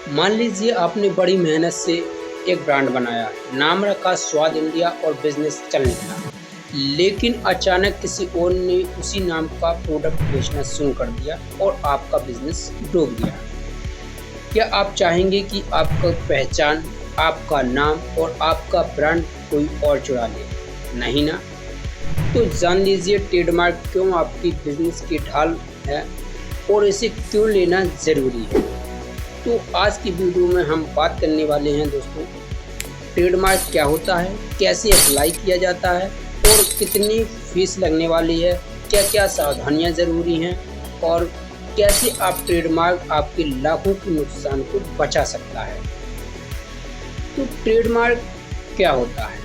मान लीजिए आपने बड़ी मेहनत से एक ब्रांड बनाया, नाम रखा स्वाद इंडिया और बिजनेस चल निकला। लेकिन अचानक किसी और ने उसी नाम का प्रोडक्ट बेचना शुरू कर दिया और आपका बिजनेस डूब गया। क्या आप चाहेंगे कि आपका पहचान, आपका नाम और आपका ब्रांड कोई और चुरा ले? नहीं ना। तो जान लीजिए ट्रेडमार्क क्यों आपकी बिजनेस की ढाल है और इसे क्यों लेना ज़रूरी है। तो आज की वीडियो में हम बात करने वाले हैं दोस्तों, ट्रेडमार्क क्या होता है, कैसे अप्लाई किया जाता है और कितनी फीस लगने वाली है, क्या क्या सावधानियां ज़रूरी हैं और कैसे आप ट्रेडमार्क आपके लाखों के नुकसान को बचा सकता है। तो ट्रेडमार्क क्या होता है?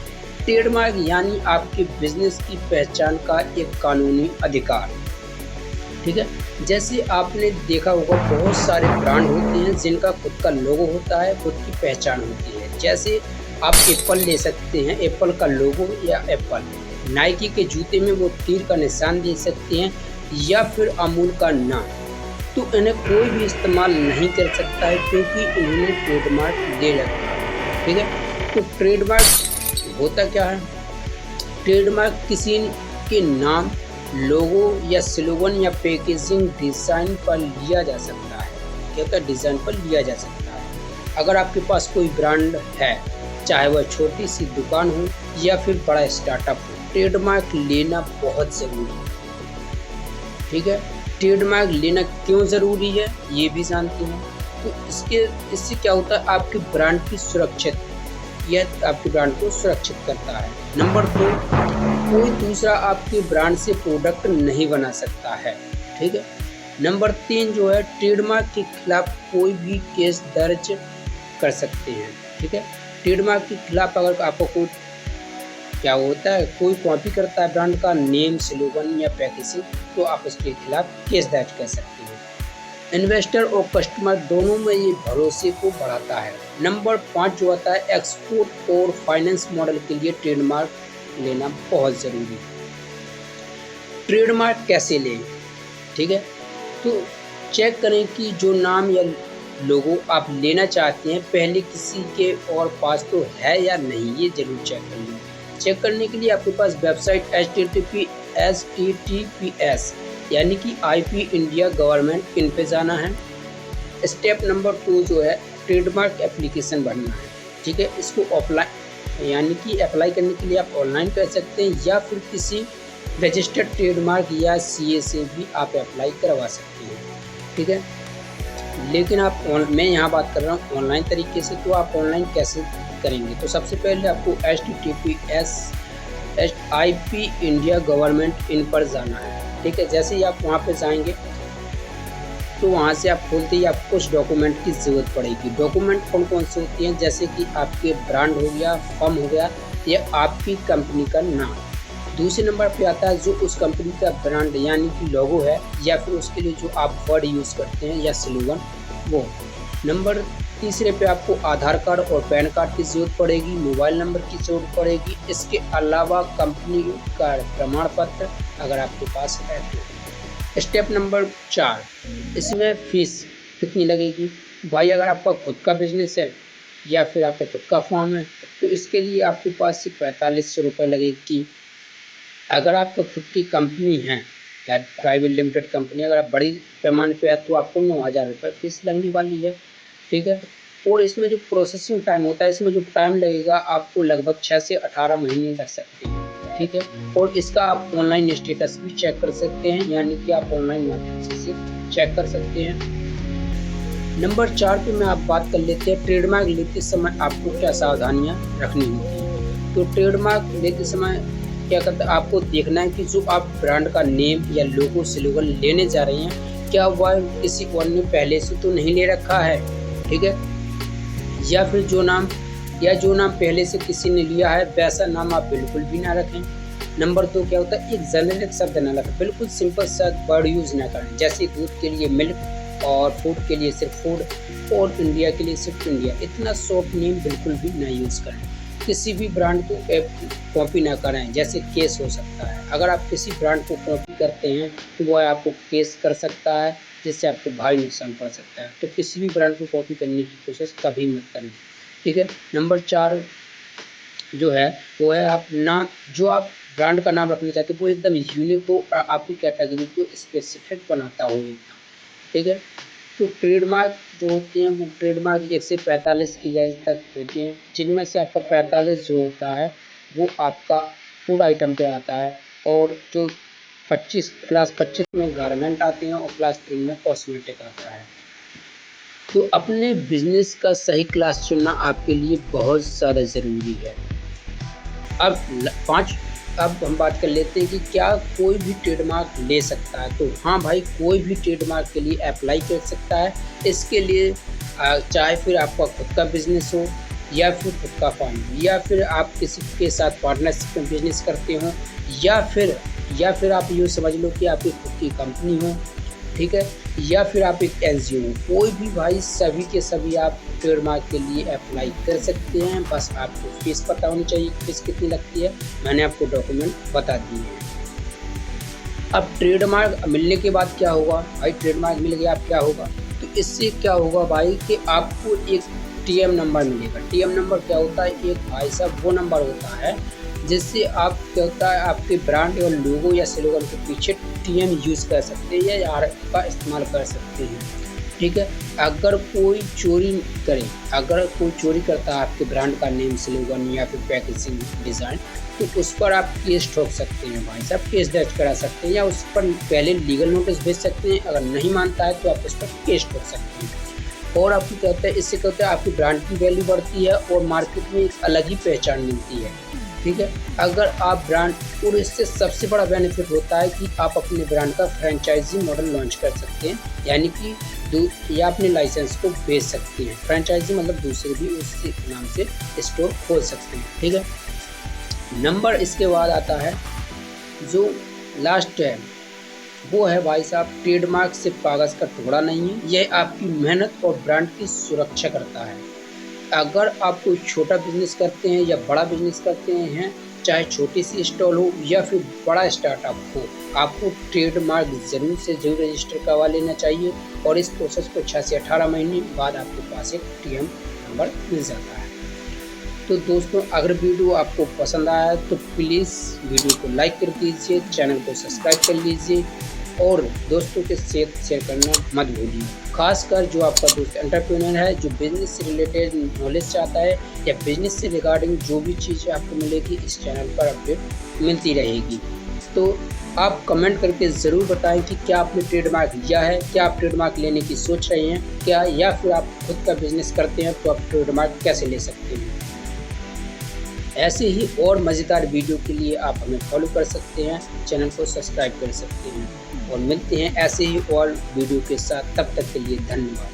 ट्रेडमार्क यानी आपके बिजनेस की पहचान का एक कानूनी अधिकार। ठीक है, जैसे आपने देखा होगा बहुत सारे ब्रांड होते हैं जिनका खुद का लोगो होता है, खुद की पहचान होती है। जैसे आप एप्पल ले सकते हैं, एप्पल का लोगो या एप्पल। नाइकी के जूते में वो तीर का निशान दे सकते हैं या फिर अमूल का नाम। तो इन्हें कोई भी इस्तेमाल नहीं कर सकता है क्योंकि उन्होंने ट्रेडमार्क ले रखा है। ठीक है, तो ट्रेडमार्क होता क्या है? ट्रेडमार्क किसी के नाम, लोगो या स्लोगन या पैकेजिंग डिज़ाइन पर लिया जा सकता है। क्या होता है? डिज़ाइन पर लिया जा सकता है। अगर आपके पास कोई ब्रांड है, चाहे वह छोटी सी दुकान हो या फिर बड़ा स्टार्टअप हो, ट्रेडमार्क लेना बहुत ज़रूरी है। ठीक है, ट्रेडमार्क लेना क्यों ज़रूरी है ये भी जानते हैं। तो इससे क्या होता है? आपके ब्रांड की सुरक्षित, यह आपके ब्रांड को सुरक्षित करता है। नंबर 2, कोई दूसरा आपके ब्रांड से प्रोडक्ट नहीं बना सकता है। ठीक है। नंबर 3 जो है, ट्रेडमार्क के खिलाफ कोई भी केस दर्ज कर सकते हैं। ठीक है, ट्रेडमार्क के खिलाफ अगर आपको कोई क्या होता है, कोई कॉपी करता है ब्रांड का नेम, स्लोगन या पैकेजिंग, तो आप उसके खिलाफ केस दर्ज कर सकते हैं। इन्वेस्टर और कस्टमर दोनों में ये भरोसे को बढ़ाता है। नंबर 5 जो आता है, एक्सपोर्ट और फाइनेंस मॉडल के लिए ट्रेडमार्क लेना बहुत ज़रूरी है। ट्रेडमार्क कैसे लें? ठीक है, तो चेक करें कि जो नाम या लोगो आप लेना चाहते हैं पहले किसी के और पास तो है या नहीं, ये जरूर चेक कर लें। चेक करने के लिए आपके पास वेबसाइट https यानी कि IP इंडिया गवर्नमेंट इन पे जाना है। स्टेप नंबर 2 जो है, ट्रेडमार्क एप्लीकेशन भरना है। ठीक है, इसको ऑफलाइन यानी कि अप्लाई करने के लिए आप ऑनलाइन कर सकते हैं या फिर किसी रजिस्टर्ड ट्रेडमार्क या CA से भी आप अप्लाई करवा सकते हैं। ठीक है, लेकिन मैं यहाँ बात कर रहा हूँ ऑनलाइन तरीके से। तो आप ऑनलाइन कैसे करेंगे? तो सबसे पहले आपको https IP India government in पर जाना है। ठीक है, जैसे ही आप वहाँ पे जाएंगे तो वहाँ से आप खोलते ही आपको कुछ डॉक्यूमेंट की ज़रूरत पड़ेगी। डॉक्यूमेंट कौन कौन से होती हैं? जैसे कि आपके ब्रांड हो गया, फर्म हो गया या आपकी कंपनी का नाम। दूसरे नंबर पे आता है जो उस कंपनी का ब्रांड यानी कि लोगो है या फिर उसके लिए जो आप वर्ड यूज़ करते हैं या स्लोगन, वो। नंबर तीसरे पे आपको आधार कार्ड और पैन कार्ड की ज़रूरत पड़ेगी, मोबाइल नंबर की ज़रूरत पड़ेगी। इसके अलावा कंपनी का प्रमाण पत्र अगर आपके पास है तो। स्टेप नंबर 4, इसमें फ़ीस कितनी लगेगी? भाई अगर आपका खुद का बिजनेस है या फिर आपका खुद का फॉर्म है तो इसके लिए आपके पास सिर्फ 4500 रुपये लगेगी। अगर आपका खुद की कंपनी है या प्राइवेट लिमिटेड कंपनी, अगर आप बड़ी पैमाने पे है तो आपको 9000 रुपये फीस लगने वाली है। ठीक है, और इसमें जो प्रोसेसिंग टाइम होता है, इसमें जो टाइम लगेगा आपको लगभग 6 से 18 महीने लग सकते हैं। ठीक है, और इसका आप ऑनलाइन स्टेटस भी चेक कर सकते हैं, यानी कि आप ऑनलाइन माध्यम से चेक कर सकते हैं। नंबर 4 पे मैं आप बात कर लेते हैं ट्रेडमार्क लेते समय आपको क्या सावधानियाँ रखनी होती हैं। तो ट्रेडमार्क लेते समय क्या करता है, आपको देखना है कि जो आप ब्रांड का नेम या लोगो, स्लोगन लेने जा रहे हैं, क्या वह किसी और ने पहले से तो नहीं ले रखा है। ठीक है, या फिर जो नाम पहले से किसी ने लिया है वैसा नाम आप बिल्कुल भी ना रखें। नंबर 2 क्या होता है, एक जेनेरिक शब्द ना रखें, बिल्कुल सिंपल सा वर्ड यूज़ ना करें। जैसे दूध के लिए मिल्क और फूड के लिए सिर्फ फूड और इंडिया के लिए सिर्फ इंडिया, इतना शॉर्ट नेम बिल्कुल भी ना यूज़ करें। किसी भी ब्रांड को कॉपी ना करें, जैसे केस हो सकता है। अगर आप किसी ब्रांड को कॉपी करते हैं तो वह आपको केस कर सकता है। जिससे आपको भारी नुकसान पड़ सकता है। तो किसी भी ब्रांड को कॉपी करने की कोशिश कभी मत करें, ठीक है। नंबर 4 जो है वो है आप नाम, जो आप ब्रांड का नाम रखना चाहते हैं वो एकदम यूनिक हो, आपकी कैटेगरी को स्पेसिफिक बनाता हो, ठीक है। तो ट्रेडमार्क जो होते हैं वो ट्रेडमार्क 1 से 45 की रेंज तक होती हैं, जिनमें से आपका 45 जो होता है वो आपका फूड आइटम पे आता है, और जो 25 क्लास 25 में गारमेंट आते हैं, और क्लास 3 में कॉस्मेटिक आता है। तो अपने बिजनेस का सही क्लास चुनना आपके लिए बहुत ज़्यादा ज़रूरी है। अब हम बात कर लेते हैं कि क्या कोई भी ट्रेडमार्क ले सकता है। तो हाँ भाई, कोई भी ट्रेडमार्क के लिए अप्लाई कर सकता है। इसके लिए चाहे फिर आपका खुद का बिजनेस हो, या फिर खुद का फार्म हो, या फिर आप किसी के साथ पार्टनरशिप में बिजनेस करते हो, या फिर आप यूँ समझ लो कि आपकी खुद की कंपनी हो, ठीक है, या फिर आप एक एनजीओ हो। कोई भी भाई, सभी के सभी आप ट्रेडमार्क के लिए अप्लाई कर सकते हैं। बस आपको फीस पता होनी चाहिए, फीस कितनी लगती है, मैंने आपको डॉक्यूमेंट बता दिए हैं। अब ट्रेडमार्क मिलने के बाद क्या होगा भाई, ट्रेडमार्क मिल गया, अब क्या होगा, तो इससे क्या होगा भाई कि आपको एक टीएम नंबर मिलेगा। टीएम नंबर क्या होता है, एक भाई साहब वो नंबर होता है जिससे आप क्या होता है आपके ब्रांड और लोगो या स्लोगन के पीछे टीएम यूज़ कर सकते हैं या आर का इस्तेमाल कर सकते हैं, ठीक है। अगर कोई चोरी करता है आपके ब्रांड का नेम, स्लोगन या फिर पैकेजिंग डिज़ाइन, तो उस पर आप केस ठोक सकते हैं भाई साहब, केस दर्ज करा सकते हैं, या उस पर पहले लीगल नोटिस भेज सकते हैं। अगर नहीं मानता है तो आप उस पर केस ठोक सकते हैं। और आपको क्या होता है, इससे क्या होता है आपकी ब्रांड की वैल्यू बढ़ती है और मार्केट में एक अलग ही पहचान मिलती है, ठीक है। अगर आप ब्रांड, और इससे सबसे बड़ा बेनिफिट होता है कि आप अपने ब्रांड का फ्रेंचाइजी मॉडल लॉन्च कर सकते हैं, यानी कि या अपने लाइसेंस को बेच सकते हैं। फ्रेंचाइजी मतलब दूसरे भी उस नाम से स्टोर खोल सकते हैं, ठीक है। नंबर इसके बाद आता है जो लास्ट है, वो है भाई साहब, ट्रेडमार्क सिर्फ कागज़ का टुकड़ा नहीं है, यह आपकी मेहनत और ब्रांड की सुरक्षा करता है। अगर आप कोई छोटा बिजनेस करते हैं या बड़ा बिजनेस करते हैं, चाहे छोटी सी स्टॉल हो या फिर बड़ा स्टार्टअप हो, आपको ट्रेडमार्क ज़रूर से ज़रूर रजिस्टर करवा लेना चाहिए, और इस प्रोसेस को 6 से 18 महीने बाद आपके पास एक टीएम नंबर मिल जाता है। तो दोस्तों, अगर वीडियो आपको पसंद आया तो प्लीज़ वीडियो को लाइक कर दीजिए, चैनल को सब्सक्राइब कर लीजिए, और दोस्तों के साथ शेयर करना मत भूलिए। खासकर जो आपका दोस्त एंटरप्रेन्योर है, जो बिजनेस से रिलेटेड नॉलेज चाहता है या बिजनेस से रिगार्डिंग जो भी चीज़ें आपको मिलेगी, इस चैनल पर अपडेट मिलती रहेगी। तो आप कमेंट करके ज़रूर बताएं कि क्या आपने ट्रेडमार्क लिया है, क्या आप ट्रेडमार्क लेने की सोच रहे हैं क्या, या फिर आप खुद का बिजनेस करते हैं तो आप ट्रेडमार्क कैसे ले सकते हैं। ऐसे ही और मज़ेदार वीडियो के लिए आप हमें फॉलो कर सकते हैं, चैनल को सब्सक्राइब कर सकते हैं, और मिलते हैं ऐसे ही और वीडियो के साथ। तब तक के लिए धन्यवाद।